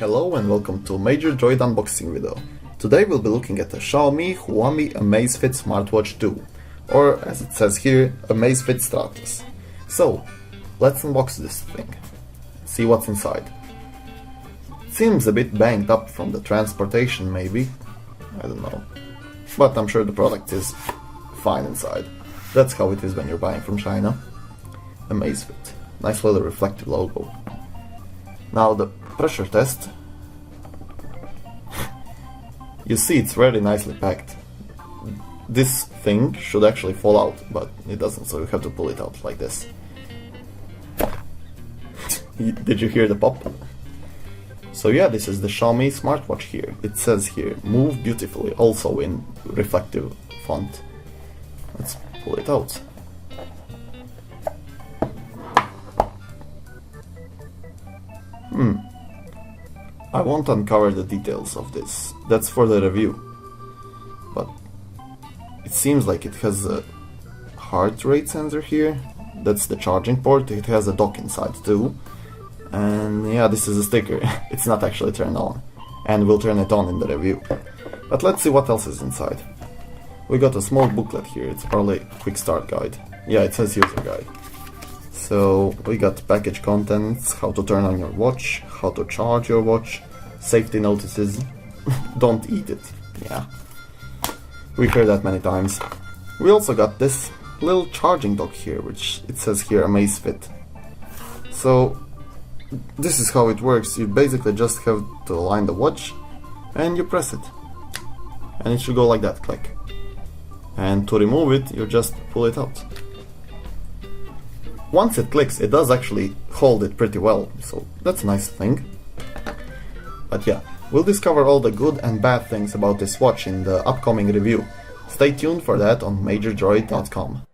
Hello and welcome to Major Droid unboxing video. Today we'll be looking at the Xiaomi Huami Amazfit Smartwatch 2, or as it says here, Amazfit Stratos. So, let's unbox this thing, see what's inside. It seems a bit banged up from the transportation maybe, I don't know, but I'm sure the product is fine inside. That's how it is when you're buying from China. Amazfit, nice little reflective logo. Now the pressure test. You see it's very nicely packed. This thing should actually fall out, but it doesn't, so you have to pull it out like this. Did you hear the pop? So yeah, this is the Xiaomi smartwatch here. It says here, move beautifully, also in reflective font. Let's pull it out. I won't uncover the details of this, that's for the review. But it seems like it has a heart rate sensor here, that's the charging port, it has a dock inside too. And yeah, this is a sticker, it's not actually turned on. And we'll turn it on in the review. But let's see what else is inside. We got a small booklet here, it's probably a quick start guide. Yeah, it says user guide. So we got package contents, how to turn on your watch, how to charge your watch, safety notices, don't eat it, yeah. We heard that many times. We also got this little charging dock here, which it says here Amazfit. So this is how it works, you basically just have to align the watch and you press it. And it should go like that, click. And to remove it, you just pull it out. Once it clicks, it does actually hold it pretty well, so that's a nice thing. But yeah, we'll discover all the good and bad things about this watch in the upcoming review. Stay tuned for that on MajorDroid.com.